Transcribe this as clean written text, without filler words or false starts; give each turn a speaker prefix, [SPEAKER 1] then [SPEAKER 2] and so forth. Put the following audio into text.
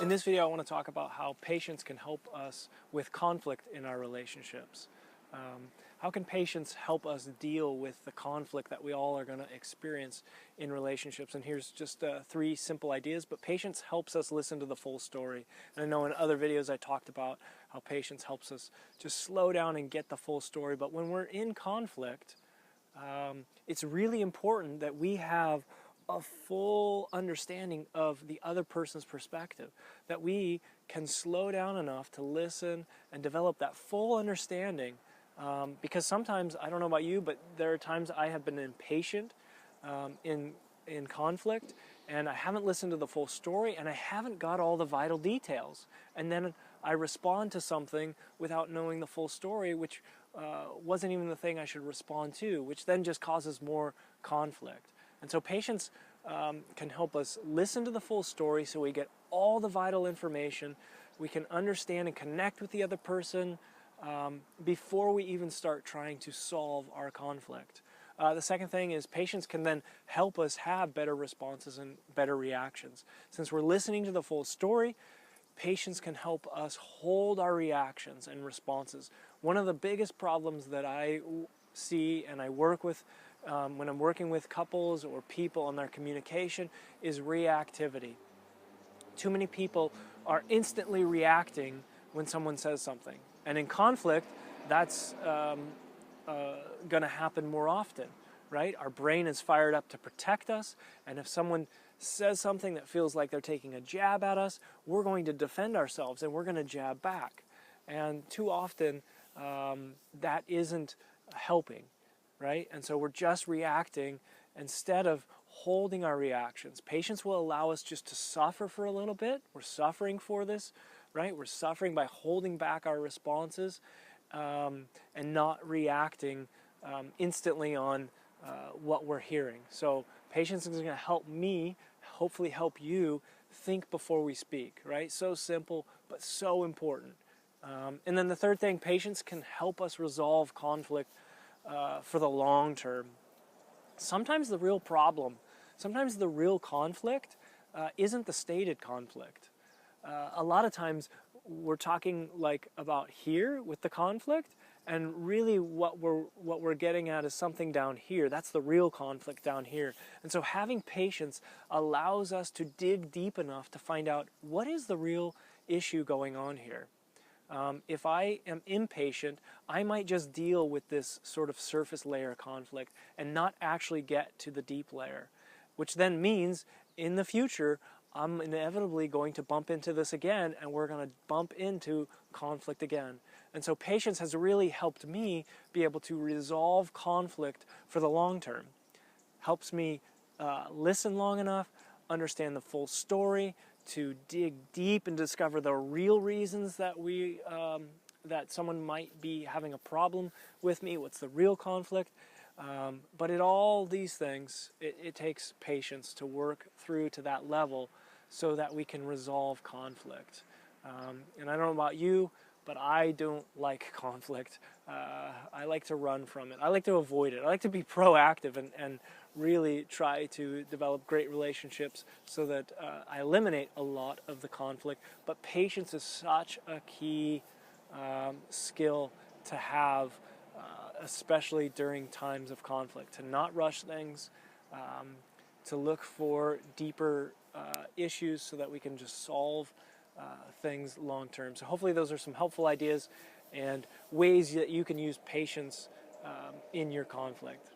[SPEAKER 1] In this video, I want to talk about how patience can help us with conflict in our relationships. How can patience help us deal with the conflict that we all are going to experience in relationships? And here's just three simple ideas, but patience helps us listen to the full story. And I know in other videos I talked about how patience helps us just slow down and get the full story. But when we're in conflict, it's really important that we have a full understanding of the other person's perspective, that we can slow down enough to listen and develop that full understanding, because sometimes, I don't know about you, but there are times I have been impatient in conflict, and I haven't listened to the full story, and I haven't got all the vital details, and then I respond to something without knowing the full story, which wasn't even the thing I should respond to, which then just causes more conflict. And so patience can help us listen to the full story so we get all the vital information. We can understand and connect with the other person before we even start trying to solve our conflict. The second thing is patience can then help us have better responses and better reactions. Since we're listening to the full story, patience can help us hold our reactions and responses. One of the biggest problems that I see and I work with when I'm working with couples or people on their communication is reactivity. Too many people are instantly reacting when someone says something. And in conflict, that's going to happen more often, right? Our brain is fired up to protect us, and if someone says something that feels like they're taking a jab at us, we're going to defend ourselves and we're going to jab back. And too often, that isn't helping, right? And so we're just reacting instead of holding our reactions. Patience will allow us just to suffer for a little bit. We're suffering for this, right? We're suffering by holding back our responses and not reacting instantly on what we're hearing. So patience is going to help me, hopefully help you think before we speak, right? So simple, but so important. And then the third thing, patience can help us resolve conflict for the long term. Sometimes the real problem, sometimes the real conflict isn't the stated conflict. A lot of times we're talking like about here with the conflict, and really what we're getting at is something down here. That's the real conflict down here. And so having patience allows us to dig deep enough to find out what is the real issue going on here. If I am impatient, I might just deal with this sort of surface layer conflict and not actually get to the deep layer, which then means in the future, I'm inevitably going to bump into this again, and we're going to bump into conflict again. And so patience has really helped me be able to resolve conflict for the long term. Helps me listen long enough, understand the full story, to dig deep and discover the real reasons that that someone might be having a problem with me. What's the real conflict? But in all these things, it takes patience to work through to that level so that we can resolve conflict. And I don't know about you, but I don't like conflict. I like to run from it. I like to avoid it. I like to be proactive and really try to develop great relationships so that I eliminate a lot of the conflict. But patience is such a key skill to have, especially during times of conflict, to not rush things, to look for deeper issues so that we can just solve things long term. So hopefully those are some helpful ideas and ways that you can use patience in your conflict.